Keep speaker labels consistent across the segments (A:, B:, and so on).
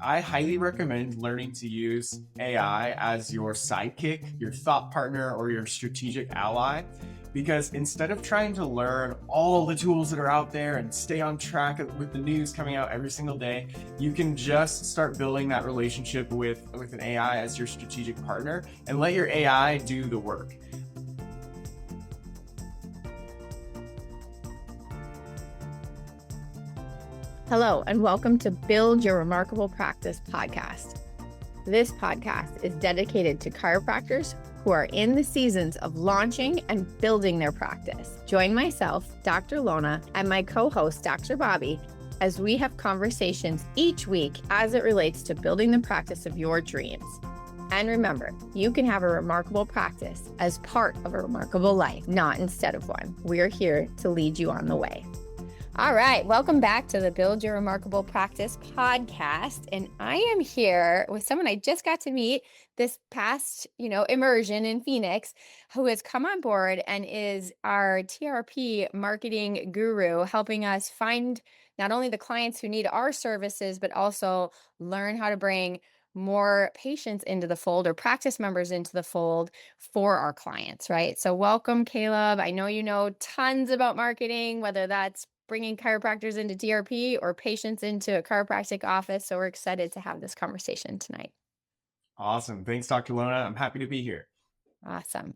A: I highly recommend learning to use AI as your sidekick, your thought partner, or your strategic ally. Because instead of trying to learn all the tools that are out there and stay on track with the news coming out every single day, you can just start building that relationship with an AI as your strategic partner and let your AI do the work.
B: Hello, and welcome to Build Your Remarkable Practice podcast. This podcast is dedicated to chiropractors who are in the seasons of launching and building their practice. Join myself, Dr. Lona, and my co-host, Dr. Bobby, as we have conversations each week as it relates to building the practice of your dreams. And remember, you can have a remarkable practice as part of a remarkable life, not instead of one. We're here to lead you on the way. All right, welcome back to the Build Your Remarkable Practice podcast. And I am here with someone I just got to meet this past, immersion in Phoenix, who has come on board and is our TRP marketing guru, helping us find not only the clients who need our services, but also learn how to bring more patients into the fold or practice members into the fold for our clients, right? So welcome, Caleb. I know you know tons about marketing, whether that's bringing chiropractors into TRP or patients into a chiropractic office. So we're excited to have this conversation tonight.
A: Awesome. Thanks, Dr. Lona. I'm happy to be here.
B: Awesome.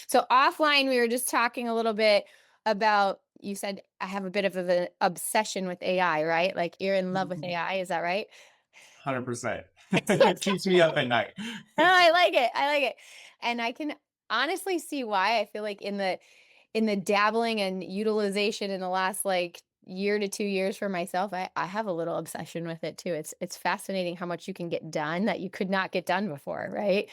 B: So offline, we were just talking a little bit about, you said I have a bit of an obsession with AI, right? Like you're in love with AI. Is that right?
A: 100%. It keeps me up at night.
B: Oh, I like it. And I can honestly see why. I feel like in the dabbling and utilization in the last year to 2 years for myself, I have a little obsession with it too. It's fascinating how much you can get done that you could not get done before, right?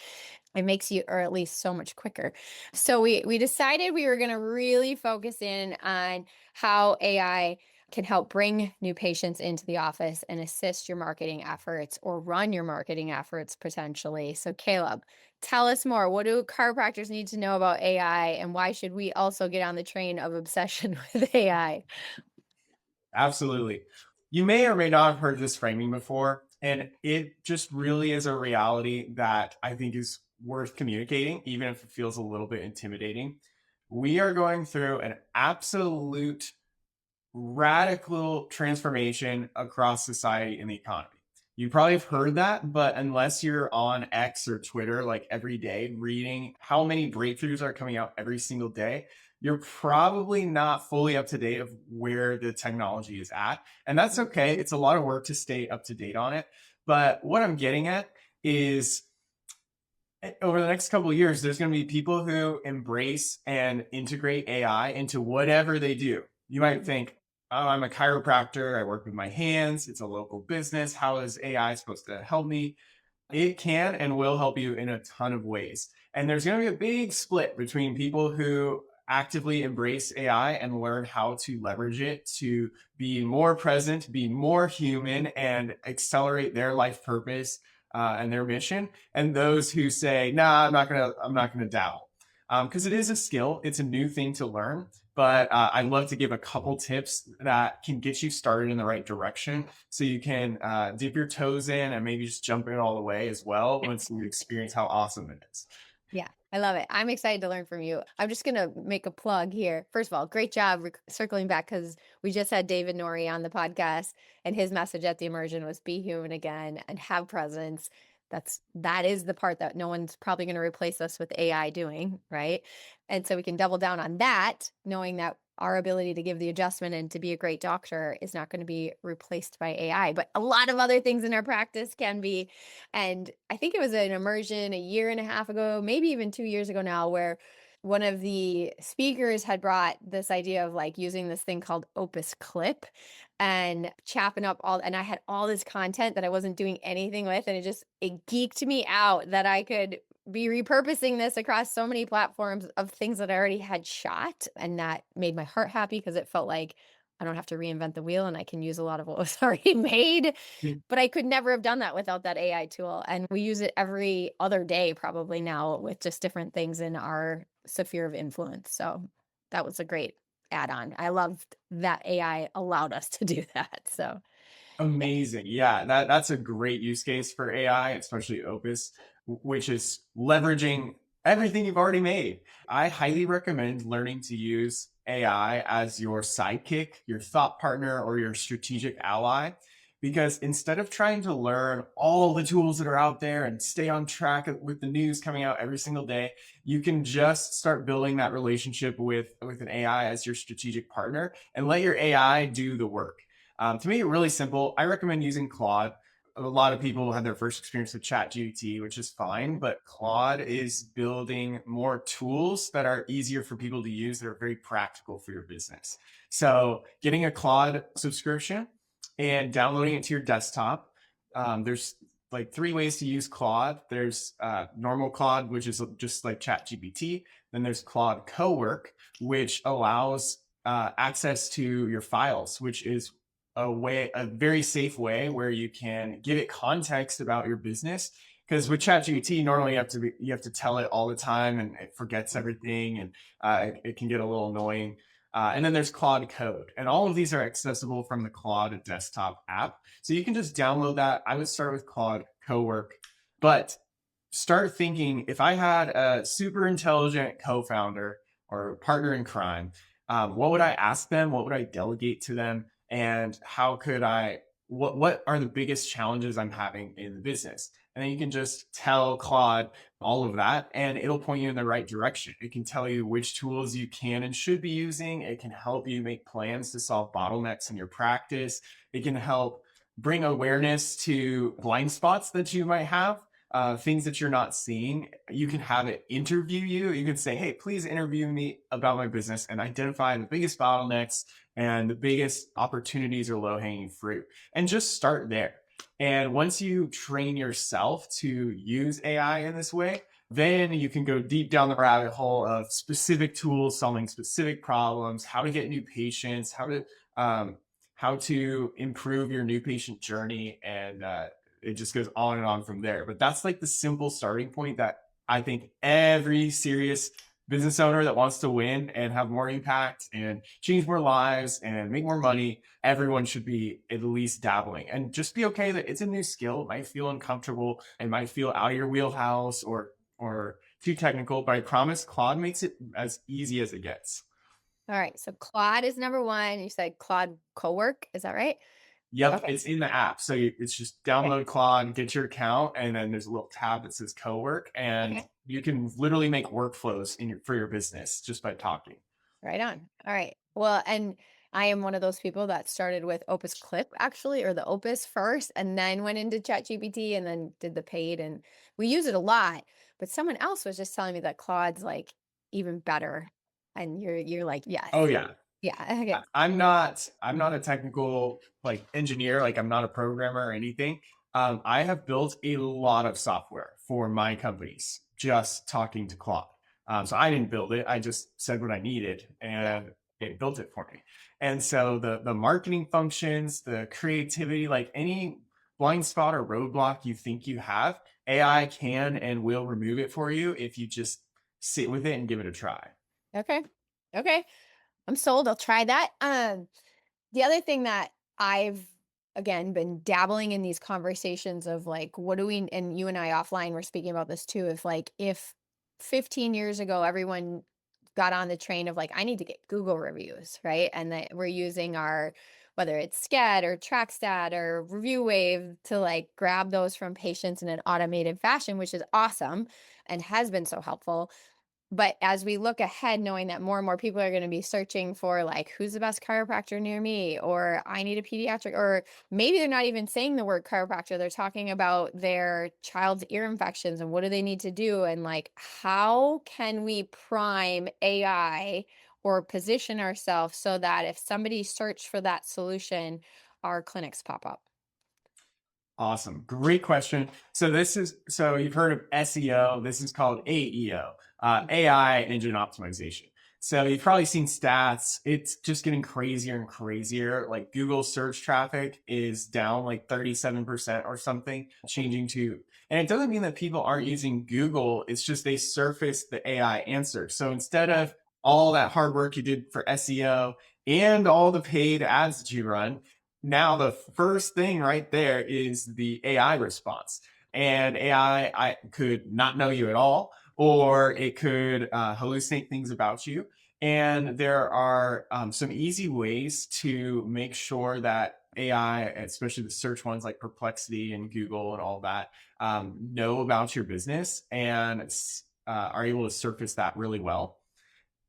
B: It makes you, or at least so much quicker. So we decided we were going to really focus in on how AI can help bring new patients into the office and assist your marketing efforts or run your marketing efforts potentially. So Caleb, tell us more. What do chiropractors need to know about AI, and why should we also get on the train of obsession with AI?
A: Absolutely. You may or may not have heard this framing before, and it just really is a reality that I think is worth communicating, even if it feels a little bit intimidating. We are going through an absolute radical transformation across society and the economy. You probably have heard that, but unless you're on X or Twitter like every day reading how many breakthroughs are coming out every single day, you're probably not fully up to date of where the technology is at. And that's okay. It's a lot of work to stay up to date on it. But what I'm getting at is over the next couple of years, there's going to be people who embrace and integrate AI into whatever they do. You might think, oh, I'm a chiropractor. I work with my hands. It's a local business. How is AI supposed to help me? It can and will help you in a ton of ways. And there's going to be a big split between people who actively embrace AI and learn how to leverage it to be more present, be more human, and accelerate their life purpose and their mission. And those who say, nah, I'm not gonna dabble. Because it is a skill. It's a new thing to learn. But I'd love to give a couple tips that can get you started in the right direction so you can dip your toes in and maybe just jump in all the way as well once you experience how awesome it is.
B: Yeah, I love it. I'm excited to learn from you. I'm just going to make a plug here. First of all, great job circling back, because we just had David Norrie on the podcast, and his message at the immersion was be human again and have presence. That is the part that no one's probably going to replace us with AI doing, right? And so we can double down on that, knowing that our ability to give the adjustment and to be a great doctor is not going to be replaced by AI, but a lot of other things in our practice can be. And I think it was an immersion a year and a half ago, maybe even 2 years ago now, where one of the speakers had brought this idea of using this thing called Opus Clip and chopping up and I had all this content that I wasn't doing anything with. And it geeked me out that I could be repurposing this across so many platforms of things that I already had shot. And that made my heart happy, because it felt like I don't have to reinvent the wheel and I can use a lot of what was already made. But I could never have done that without that AI tool. And we use it every other day probably now with just different things in our sphere of influence. So that was a great add-on. I loved that AI allowed us to do that. So
A: Amazing. Yeah, that's a great use case for AI, especially Opus, which is leveraging everything you've already made. I highly recommend learning to use AI as your sidekick, your thought partner, or your strategic ally. Because instead of trying to learn all the tools that are out there and stay on track with the news coming out every single day, you can just start building that relationship with an AI as your strategic partner and let your AI do the work. To make it really simple, I recommend using Claude. A lot of people had their first experience with ChatGPT, which is fine, but Claude is building more tools that are easier for people to use that are very practical for your business. So, getting a Claude subscription and downloading it to your desktop. There's like three ways to use Claude. There's normal Claude, which is just like ChatGPT. Then there's Claude Cowork, which allows access to your files, which is a very safe way where you can give it context about your business. Because with ChatGPT, normally you have to tell it all the time, and it forgets everything, and it can get a little annoying. And then there's Claude Code, and all of these are accessible from the Claude desktop app. So you can just download that. I would start with Claude Cowork, but start thinking, if I had a super intelligent co-founder or partner in crime, what would I ask them? What would I delegate to them? And how could what are the biggest challenges I'm having in the business? And then you can just tell Claude all of that, and it'll point you in the right direction. It can tell you which tools you can and should be using. It can help you make plans to solve bottlenecks in your practice. It can help bring awareness to blind spots that you might have, things that you're not seeing. You can have it interview you. You can say, hey, please interview me about my business and identify the biggest bottlenecks and the biggest opportunities or low hanging fruit, and just start there. And once you train yourself to use AI in this way, then you can go deep down the rabbit hole of specific tools solving specific problems, how to get new patients, how to improve your new patient journey, and it just goes on and on from there. But that's like the simple starting point that I think every serious business owner that wants to win and have more impact and change more lives and make more money, everyone should be at least dabbling, and just be okay that it's a new skill. It might feel uncomfortable. It might feel out of your wheelhouse or too technical, but I promise Claude makes it as easy as it gets.
B: All right. So Claude is number one. You said Claude Cowork. Is that right?
A: Yep,
B: Okay.
A: it's in the app. So it's just download Claude, get your account, and then there's a little tab that says Cowork, and
B: Okay.
A: you can literally make workflows for your business just by talking.
B: Right on. All right. Well, and I am one of those people that started with Opus Clip actually, or the Opus first, and then went into ChatGPT and then did the paid. And we use it a lot. But someone else was just telling me that Claude's like even better. And you're like, yes.
A: Oh yeah.
B: Yeah. Okay.
A: I'm not a technical like engineer, like I'm not a programmer or anything. I have built a lot of software for my companies just talking to Claude. So I didn't build it. I just said what I needed and it built it for me. And so the marketing functions, the creativity, like any blind spot or roadblock you think you have, AI can and will remove it for you if you just sit with it and give it a try.
B: Okay. Okay. I'm sold. I'll try that. The other thing that I've again been dabbling in these conversations of like, what do we, and you and I offline were speaking about this too, if 15 years ago everyone got on the train of like, I need to get Google reviews, right? And that we're using our, whether it's Scad or TrackStat or Review Wave to like grab those from patients in an automated fashion, which is awesome and has been so helpful. But as we look ahead, knowing that more and more people are going to be searching for like, who's the best chiropractor near me? Or I need a pediatric, or maybe they're not even saying the word chiropractor. They're talking about their child's ear infections and what do they need to do? And like, how can we prime AI or position ourselves so that if somebody searched for that solution, our clinics pop up?
A: Awesome. Great question. So you've heard of SEO. This is called AEO, AI engine optimization. So you've probably seen stats. It's just getting crazier and crazier. Like Google search traffic is down like 37% or something, changing to, and it doesn't mean that people aren't using Google. It's just they surface the AI answer. So instead of all that hard work you did for SEO and all the paid ads that you run, now the first thing right there is the AI response. And AI, I could not know you at all, or it could hallucinate things about you. And there are some easy ways to make sure that AI, especially the search ones like Perplexity and Google and all that, know about your business and are able to surface that really well.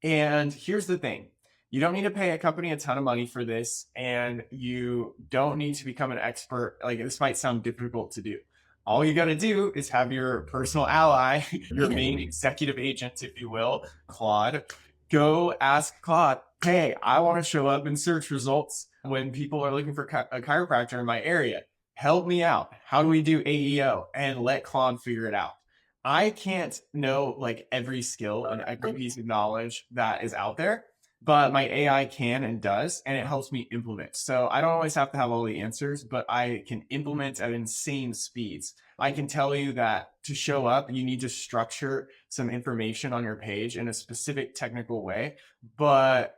A: And here's the thing. You don't need to pay a company a ton of money for this, and you don't need to become an expert. Like, this might sound difficult to do. All you got to do is have your personal ally, your main executive agent, if you will, Claude. Go ask Claude, hey, I want to show up in search results when people are looking for a chiropractor in my area. Help me out. How do we do AEO? And let Claude figure it out. I can't know like every skill and every piece of knowledge that is out there, but my AI can and does, and it helps me implement. So I don't always have to have all the answers, but I can implement at insane speeds. I can tell you that to show up, you need to structure some information on your page in a specific technical way, but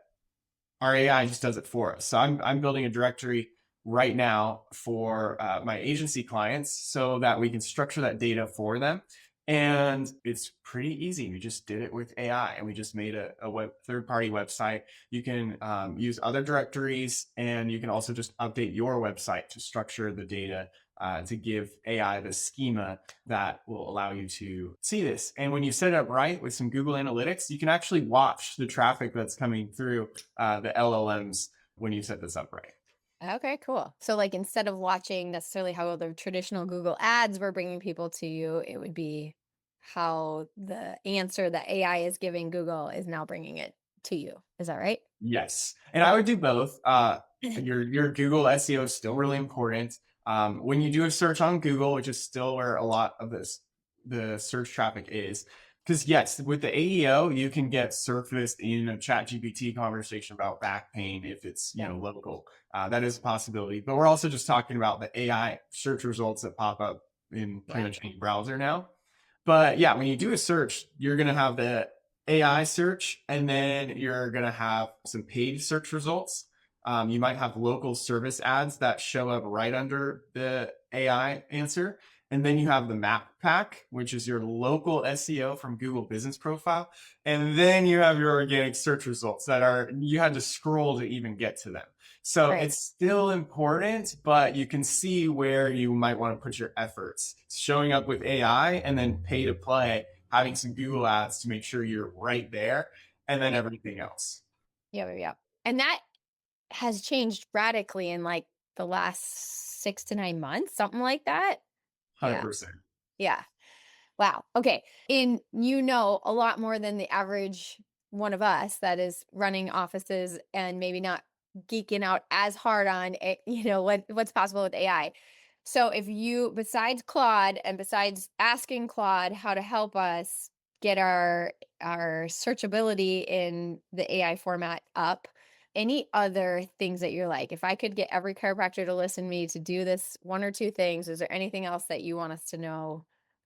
A: our AI just does it for us. So I'm building a directory right now for my agency clients so that we can structure that data for them. And it's pretty easy. We just did it with AI, and we just made a third-party website. You can use other directories, and you can also just update your website to structure the data to give AI the schema that will allow you to see this. And when you set it up right with some Google Analytics, you can actually watch the traffic that's coming through the LLMs when you set this up right.
B: Okay, cool. So like instead of watching necessarily how the traditional Google ads were bringing people to you, it would be how the answer that AI is giving Google is now bringing it to you. Is that right?
A: Yes. And I would do both. Your Google SEO is still really important. When you do a search on Google, which is still where a lot of the search traffic is, because yes, with the AEO, you can get surfaced in a chat GPT conversation about back pain if it's local. That is a possibility. But we're also just talking about the AI search results that pop up in pretty much any browser now. But yeah, when you do a search, you're going to have the AI search, and then you're going to have some paid search results. You might have local service ads that show up right under the AI answer. And then you have the map pack, which is your local SEO from Google Business Profile. And then you have your organic search results that are, you had to scroll to even get to them. So It's still important, but you can see where you might want to put your efforts. Showing up with AI and then pay to play, having some Google ads to make sure you're right there, and then everything else.
B: Yeah. And that has changed radically in like the last 6 to 9 months, something like that.
A: 100%.
B: Yeah. Wow. Okay. And a lot more than the average one of us that is running offices and maybe not geeking out as hard on what's possible with AI. So if you, besides Claude and besides asking Claude how to help us get our searchability in the AI format up, any other things that you're like, if I could get every chiropractor to listen to me to do this one or two things, is there anything else that you want us to know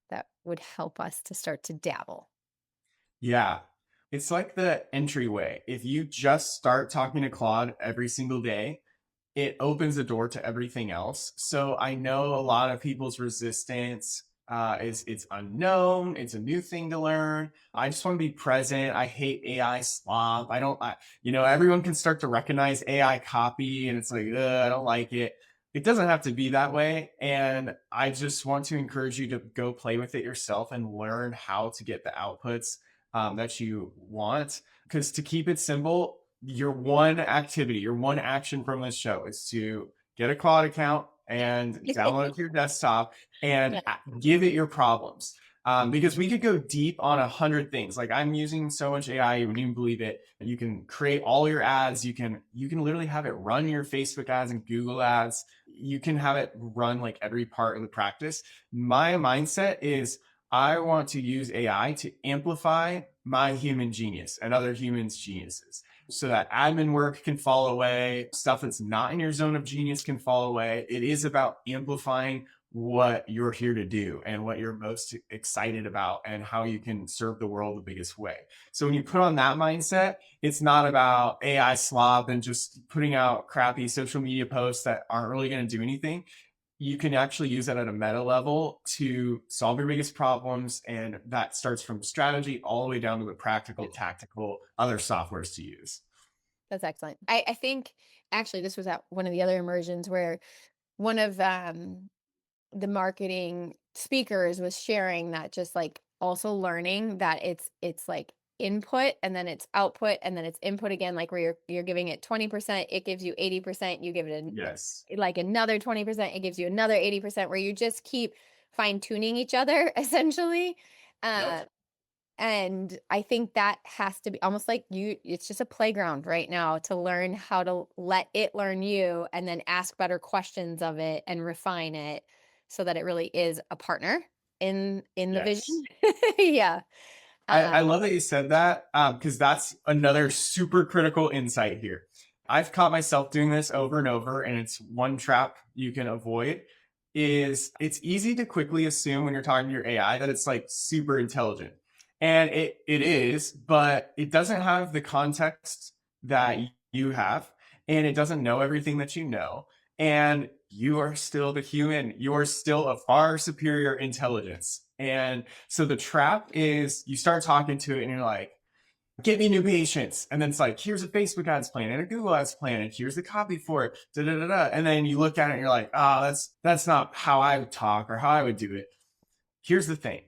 B: that would help us to start to dabble?
A: Yeah. It's like the entryway. If you just start talking to Claude every single day, it opens the door to everything else. So I know a lot of people's resistance is it's unknown. It's a new thing to learn. I just want to be present. I hate AI slop. Everyone can start to recognize AI copy, and it's like, I don't like it. It doesn't have to be that way. And I just want to encourage you to go play with it yourself and learn how to get the outputs that you want. Because to keep it simple, your one activity, your one action from this show is to get a Claude account and download it to your desktop and give it your problems. Because we could go deep on 100 things. Like, I'm using so much AI, you wouldn't even believe it. You can create all your ads. You can literally have it run your Facebook ads and Google ads. You can have it run like every part of the practice. My mindset is I want to use AI to amplify my human genius and other humans' geniuses, so that admin work can fall away, stuff that's not in your zone of genius can fall away. It is about amplifying what you're here to do and what you're most excited about and how you can serve the world the biggest way. So when you put on that mindset, it's not about AI slop and just putting out crappy social media posts that aren't really going to do anything. You can actually use that at a meta level to solve your biggest problems. And that starts from strategy all the way down to the practical, tactical, other softwares to use.
B: That's excellent. I think actually this was at one of the other immersions where one of the marketing speakers was sharing that, just like also learning that it's like input and then it's output and then it's input again, like where you're giving it 20%, it gives you 80%, you give it
A: Yes.
B: like another 20%, it gives you another 80%, where you just keep fine tuning each other essentially.
A: Yep.
B: And I think that has to be almost like it's just a playground right now to learn how to let it learn you and then ask better questions of it and refine it so that it really is a partner in the
A: Yes.
B: vision. Yeah.
A: I love that you said that because that's another super critical insight here. I've caught myself doing this over and over, and it's one trap you can avoid is it's easy to quickly assume when you're talking to your AI that it's like super intelligent. And it is, but it doesn't have the context that you have, and it doesn't know everything that you know. And you are still the human. You are still a far superior intelligence. And so the trap is you start talking to it and you're like, get me new patients. And then it's like, here's a Facebook ads plan and a Google ads plan, and here's the copy for it. Da, da, da, da. And then you look at it and you're like, oh, that's not how I would talk or how I would do it. Here's the thing.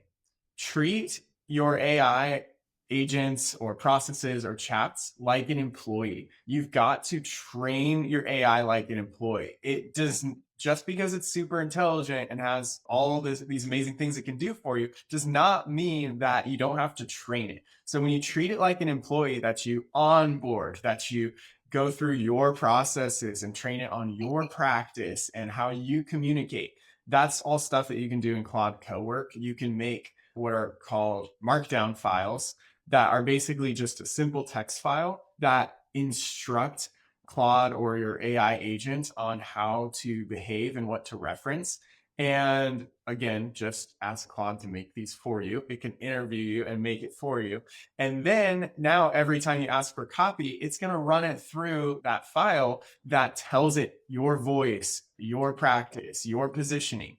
A: Treat your AI agents or processes or chats like an employee. You've got to train your AI like an employee. It doesn't, just because it's super intelligent and has all these amazing things it can do for you does not mean that you don't have to train it. So when you treat it like an employee, that you onboard, that you go through your processes and train it on your practice and how you communicate, that's all stuff that you can do in Claude Cowork. You can make what are called markdown files that are basically just a simple text file that instruct Claude or your AI agent on how to behave and what to reference. And again, just ask Claude to make these for you. It can interview you and make it for you. And then now every time you ask for copy, it's going to run it through that file that tells it your voice, your practice, your positioning.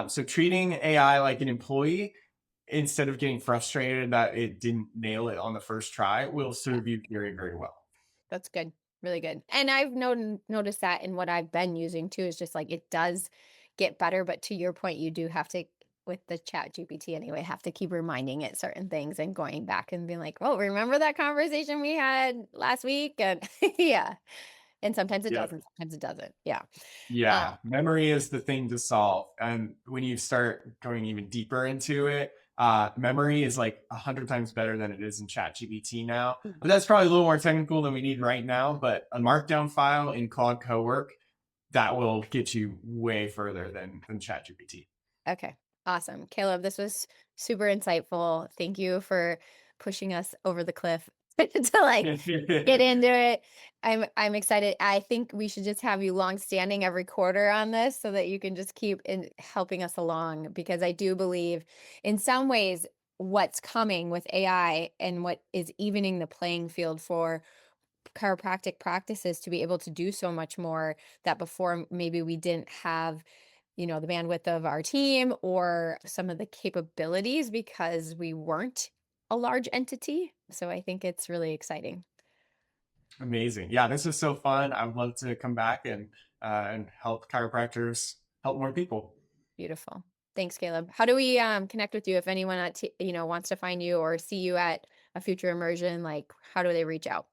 A: So treating AI like an employee instead of getting frustrated that it didn't nail it on the first try will serve you very, very well.
B: That's good. Really good. And I've noticed that in what I've been using too, is just like it does get better. But to your point, you do have to, with the chat GPT anyway, have to keep reminding it certain things and going back and being like, oh, remember that conversation we had last week? And yeah. And sometimes it
A: Yep.
B: doesn't, sometimes it doesn't. Yeah.
A: Yeah, memory is the thing to solve. And when you start going even deeper into it, memory is like 100 times better than it is in ChatGPT now. But that's probably a little more technical than we need right now. But a markdown file in Claude Cowork, that will get you way further than ChatGPT.
B: Okay. Awesome. Caleb, this was super insightful. Thank you for pushing us over the cliff to like get into it. I'm excited. I think we should just have you long standing every quarter on this so that you can just keep helping us along, because I do believe in some ways what's coming with AI and what is evening the playing field for chiropractic practices to be able to do so much more that before maybe we didn't have, the bandwidth of our team or some of the capabilities because we weren't a large entity. So I think it's really exciting.
A: Amazing. Yeah, this is so fun. I would love to come back and help chiropractors help more people.
B: Beautiful. Thanks, Caleb. How do we connect with you if anyone wants to find you or see you at a future immersion? Like, how do they reach out?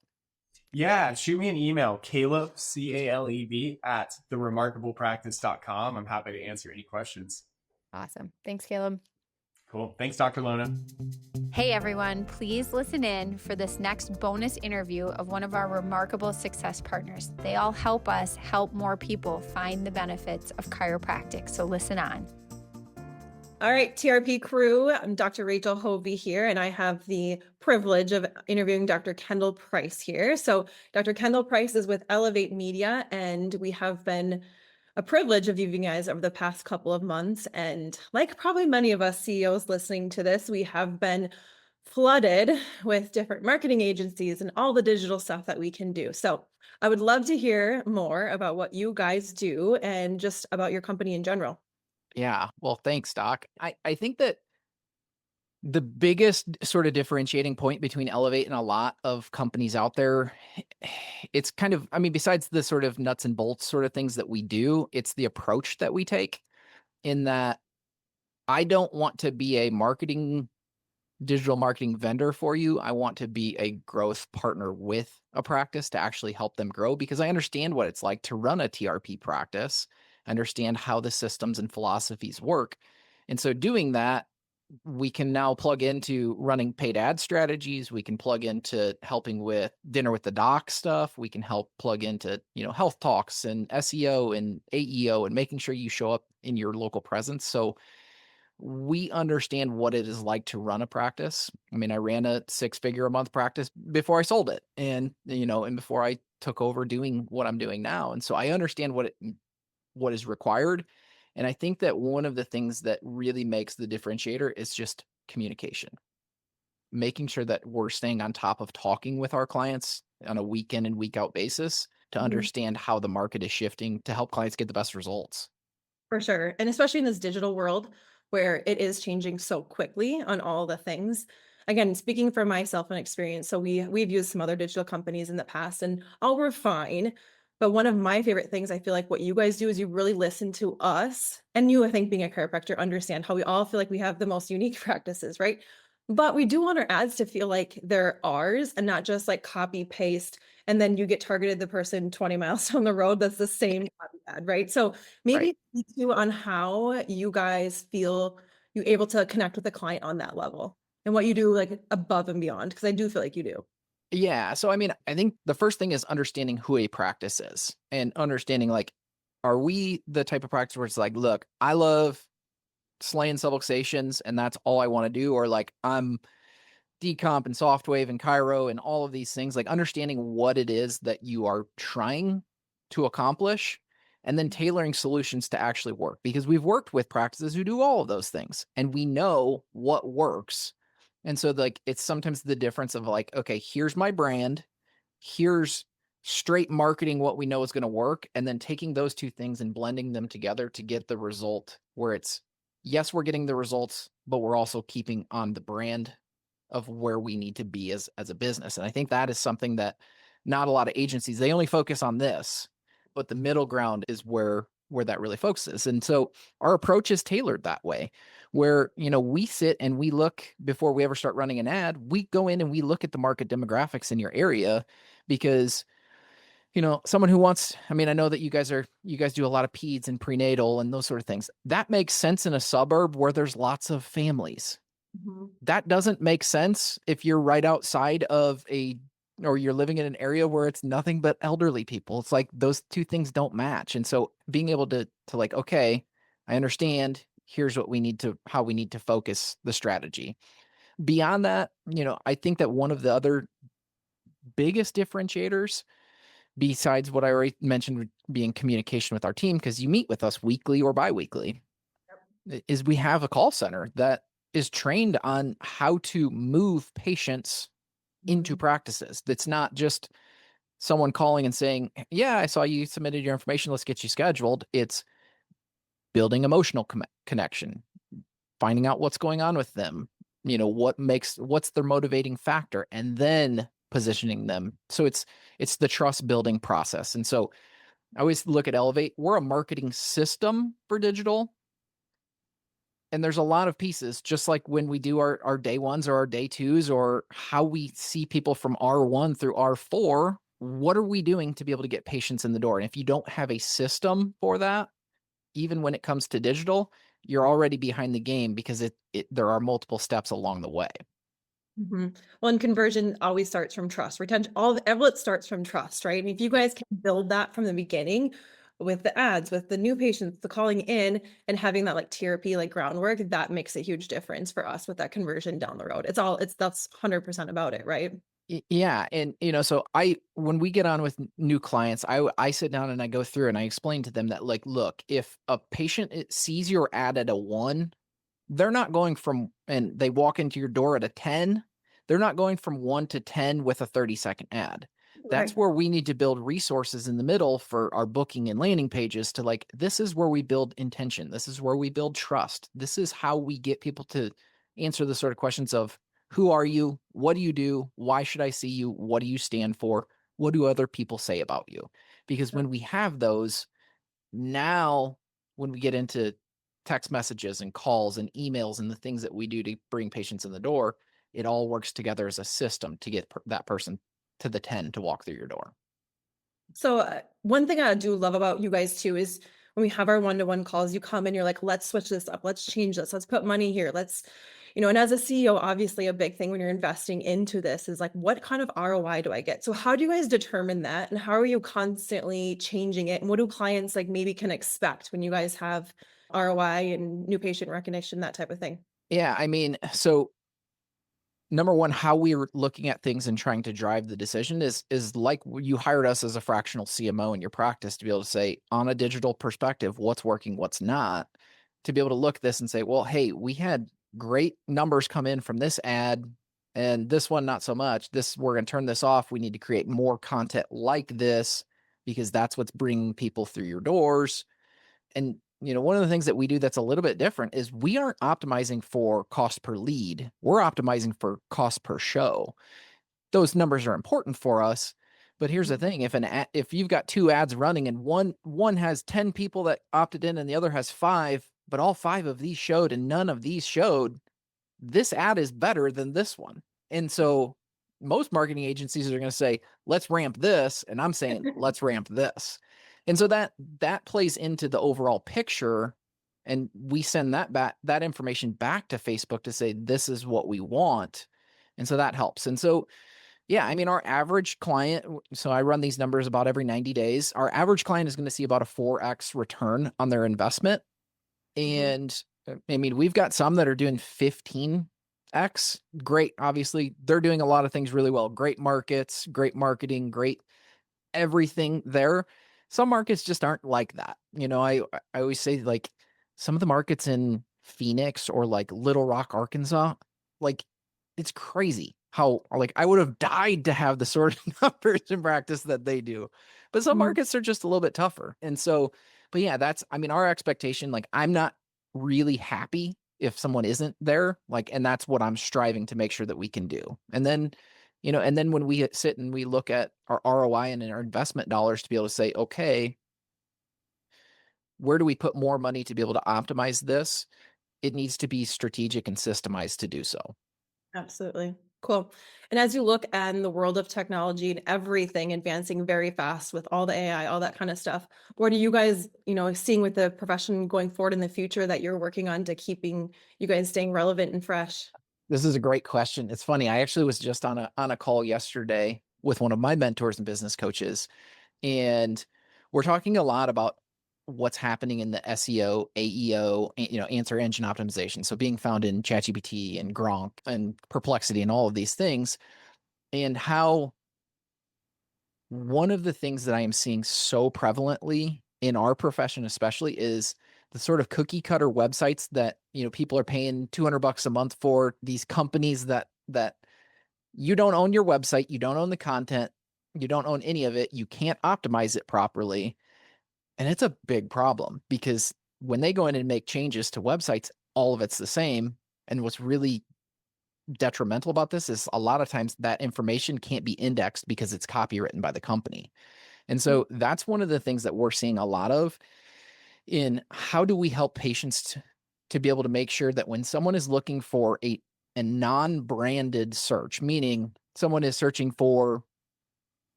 A: Yeah, shoot me an email, Caleb, CALEB, at theremarkablepractice.com. I'm happy to answer any questions.
B: Awesome. Thanks, Caleb.
A: Cool. Thanks, Dr. Lona.
B: Hey everyone, please listen in for this next bonus interview of one of our remarkable success partners. They all help us help more people find the benefits of chiropractic. So listen on.
C: All right, TRP crew, I'm Dr. Rachel Hovey here, and I have the privilege of interviewing Dr. Kendall Price here. So Dr. Kendall Price is with Elevate Media, and we have been a privilege of you guys over the past couple of months. And like probably many of us CEOs listening to this, we have been flooded with different marketing agencies and all the digital stuff that we can do. So I would love to hear more about what you guys do and just about your company in general.
D: Yeah. Well, thanks, Doc. I think that the biggest sort of differentiating point between Elevate and a lot of companies out there, it's kind of, I mean, besides the sort of nuts and bolts sort of things that we do, it's the approach that we take, in that I don't want to be a digital marketing vendor for you. I want to be a growth partner with a practice to actually help them grow, because I understand what it's like to run a TRP practice, understand how the systems and philosophies work. And so doing that, we can now plug into running paid ad strategies. We can plug into helping with dinner with the doc stuff. We can help plug into, health talks and SEO and AEO and making sure you show up in your local presence. So we understand what it is like to run a practice. I mean, I ran a 6-figure a month practice before I sold it, and before I took over doing what I'm doing now. And so I understand what is required. And I think that one of the things that really makes the differentiator is just communication, making sure that we're staying on top of talking with our clients on a week in and week out basis to understand how the market is shifting to help clients get the best results.
C: For sure. And especially in this digital world where it is changing so quickly on all the things. Again, speaking from myself and experience, so we've used some other digital companies in the past and all were fine. But one of my favorite things, I feel like what you guys do is you really listen to us. And you, I think, being a chiropractor, understand how we all feel like we have the most unique practices, right? But we do want our ads to feel like they're ours and not just like copy paste. And then you get targeted the person 20 miles down the road that's the same copy ad, right? So maybe
D: Right.
C: speak to on how you guys feel you able to connect with the client on that level and what you do like above and beyond, because I do feel like you do.
D: Yeah. So, I mean, I think the first thing is understanding who a practice is and understanding, like, are we the type of practice where it's like, look, I love slaying subluxations and that's all I want to do, or like I'm decomp and softwave and chiro and all of these things, like understanding what it is that you are trying to accomplish and then tailoring solutions to actually work, because we've worked with practices who do all of those things and we know what works. And so like it's sometimes the difference of like, okay, here's my brand, here's straight marketing what we know is going to work, and then taking those two things and blending them together to get the result where it's, yes, we're getting the results, but we're also keeping on the brand of where we need to be as a business. And I think that is something that not a lot of agencies, they only focus on this, but the middle ground is where that really focuses. And so our approach is tailored that way, where, we sit and we look before we ever start running an ad, we go in and we look at the market demographics in your area, because someone who wants, I mean, I know that you guys do a lot of peds and prenatal and those sort of things. That makes sense in a suburb where there's lots of families. That doesn't make sense if you're right outside of or you're living in an area where it's nothing but elderly people. It's like those two things don't match. And so being able to like, okay, I understand, here's how we need to focus the strategy. Beyond that, I think that one of the other biggest differentiators, besides what I already mentioned being communication with our team, because you meet with us weekly or biweekly, is we have a call center that is trained on how to move patients into practices. That's not just someone calling and saying, yeah, I saw you submitted your information, let's get you scheduled. It's building emotional connection, finding out what's going on with them, what's their motivating factor, and then positioning them. So it's the trust building process. And so I always look at Elevate, we're a marketing system for digital. And there's a lot of pieces, just like when we do our day ones or our day twos, or how we see people from R1 through R4, what are we doing to be able to get patients in the door? And if you don't have a system for that, even when it comes to digital, you're already behind the game, because there are multiple steps along the way.
C: Well, and conversion always starts from trust. Retention, all it starts from trust, right? And if you guys can build that from the beginning with the ads, with the new patients, the calling in, and having that like TRP like groundwork, that makes a huge difference for us with that conversion down the road. That's 100% about it, right?
D: Yeah. And, so when we get on with new clients, I sit down and I go through and I explain to them that, like, look, if a patient sees your ad at a 1, they're not going from, and they walk into your door at a 10, they're not going from 1 to 10 with a 30-second ad.
C: Right.
D: That's where we need to build resources in the middle for our booking and landing pages to, like, this is where we build intention. This is where we build trust. This is how we get people to answer the sort of questions of, who are you? What do you do? Why should I see you? What do you stand for? What do other people say about you? Because when we have those, now when we get into text messages and calls and emails and the things that we do to bring patients in the door, it all works together as a system to get that person to the 10 to walk through your door.
C: So one thing I do love about you guys too is when we have our one-to-one calls, you come and you're like, let's switch this up. Let's change this. Let's put money here. And as a CEO, obviously a big thing when you're investing into this is like, what kind of ROI do I get? So how do you guys determine that? And how are you constantly changing it? And what do clients like maybe can expect when you guys have ROI and new patient recognition, that type of thing?
D: Yeah. I mean, so number one, how we're looking at things and trying to drive the decision is like you hired us as a fractional CMO in your practice to be able to say, on a digital perspective, what's working, what's not, to be able to look at this and say, well, hey, we had great numbers come in from this ad and this one, not so much. We're going to turn this off. We need to create more content like this because that's what's bringing people through your doors. And one of the things that we do that's a little bit different is we aren't optimizing for cost per lead. We're optimizing for cost per show. Those numbers are important for us. But here's the thing. If you've got 2 ads running and one has 10 people that opted in and the other has 5, but all 5 of these showed and none of these showed, this ad is better than this one. And so most marketing agencies are going to say, let's ramp this. And I'm saying, let's ramp this. And so that plays into the overall picture. And we send that information back to Facebook to say, this is what we want. And so that helps. And so, yeah, I mean, our average client, so I run these numbers about every 90 days. Our average client is going to see about a 4x return on their investment. And I mean, we've got some that are doing 15x. Great. Obviously, they're doing a lot of things really well. Great markets, great marketing, great everything there. Some markets just aren't like that. I always say, like, some of the markets in Phoenix or like Little Rock, Arkansas, like, it's crazy how, like, I would have died to have the sort of numbers in practice that they do. But some markets are just a little bit tougher. And so, but yeah, our expectation, like, I'm not really happy if someone isn't there, like, and that's what I'm striving to make sure that we can do. And then, when we sit and we look at our ROI and our investment dollars to be able to say, okay, where do we put more money to be able to optimize this? It needs to be strategic and systemized to do so.
C: Absolutely. Cool. And as you look at the world of technology and everything advancing very fast with all the AI, all that kind of stuff, what are you guys, seeing with the profession going forward in the future that you're working on to keeping you guys staying relevant and fresh?
D: This is a great question. It's funny. I actually was just on a call yesterday with one of my mentors and business coaches, and we're talking a lot about what's happening in the SEO, AEO, answer engine optimization. So being found in ChatGPT and Gronk and Perplexity and all of these things, and how one of the things that I am seeing so prevalently in our profession, especially, is the sort of cookie cutter websites that, people are paying $200 a month for, these companies that you don't own your website, you don't own the content, you don't own any of it, you can't optimize it properly. And it's a big problem because when they go in and make changes to websites, all of it's the same. And what's really detrimental about this is a lot of times that information can't be indexed because it's copywritten by the company. And so that's one of the things that we're seeing a lot of in how do we help patients to be able to make sure that when someone is looking for a non-branded search, meaning someone is searching for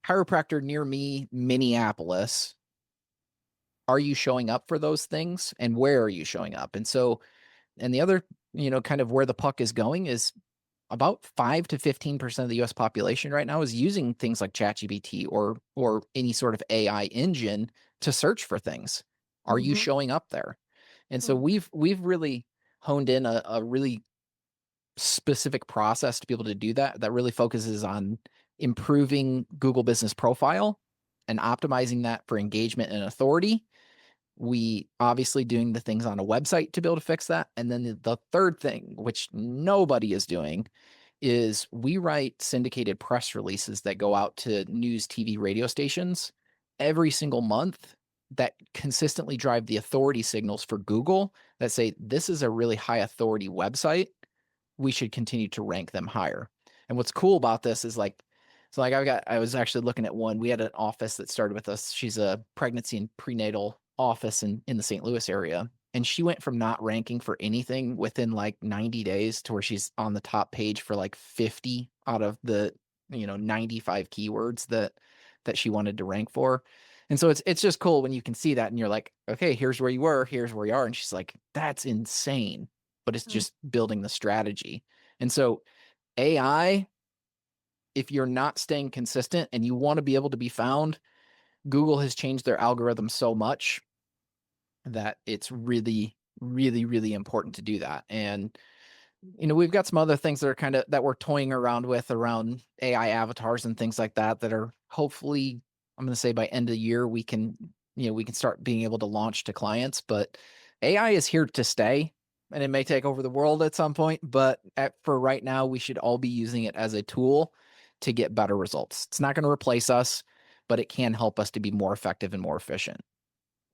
D: chiropractor near me, Minneapolis, are you showing up for those things and where are you showing up? And so, and the other, kind of where the puck is going is about 5 to 15% of the US population right now is using things like ChatGPT or any sort of AI engine to search for things. Are you showing up there? And so we've really honed in a really specific process to be able to do that, that really focuses on improving Google Business Profile and optimizing that for engagement and authority. We obviously doing the things on a website to be able to fix that. And then the third thing, which nobody is doing, is we write syndicated press releases that go out to news, TV, radio stations every single month that consistently drive the authority signals for Google that say, this is a really high authority website. We should continue to rank them higher. And what's cool about this is like, so like I was actually looking at one. We had an office that started with us. She's a pregnancy and prenatal office in the St. Louis area. And she went from not ranking for anything within like 90 days to where she's on the top page for like 50 out of the, 95 keywords that she wanted to rank for. And so it's just cool when you can see that and you're like, okay, here's where you were, here's where you are. And she's like, that's insane, but it's just building the strategy. And so AI, if you're not staying consistent and you want to be able to be found, Google has changed their algorithm so much that it's really, really, really important to do that. And, we've got some other things that are that we're toying around with around AI avatars and things like that are hopefully, I'm going to say by end of the year, we can start being able to launch to clients, but AI is here to stay and it may take over the world at some point, but for right now, we should all be using it as a tool to get better results. It's not going to replace us, but it can help us to be more effective and more efficient.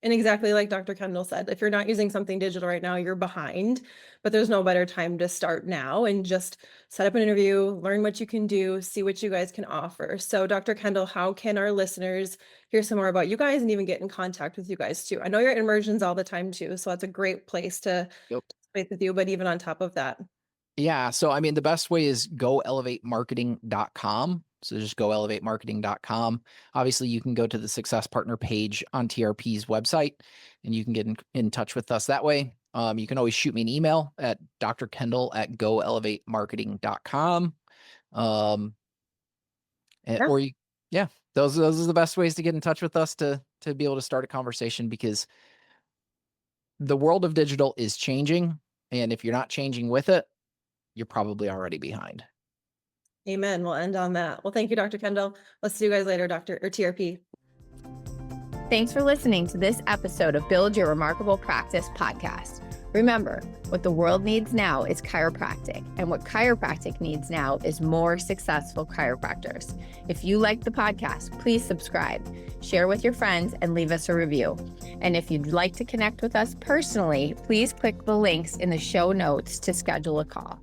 C: And exactly like Dr. Kendall said, if you're not using something digital right now, you're behind, but there's no better time to start now and just set up an interview, learn what you can do, see what you guys can offer. So Dr. Kendall, how can our listeners hear some more about you guys and even get in contact with you guys too? I know you're at immersions all the time too, so that's a great place to speak with you, but even on top of that.
D: Yeah. So, the best way is goelevatemarketing.com. So just goelevatemarketing.com. Obviously, you can go to the Success Partner page on TRP's website and you can get in touch with us that way. You can always shoot me an email at drkendall@goelevatemarketing.com. Those are the best ways to get in touch with us to be able to start a conversation, because the world of digital is changing. And if you're not changing with it, you're probably already behind.
C: Amen. We'll end on that. Well, thank you, Dr. Kendall. Let's see you guys later, TRP.
B: Thanks for listening to this episode of Build Your Remarkable Practice podcast. Remember, what the world needs now is chiropractic, and what chiropractic needs now is more successful chiropractors. If you like the podcast, please subscribe, share with your friends, and leave us a review. And if you'd like to connect with us personally, please click the links in the show notes to schedule a call.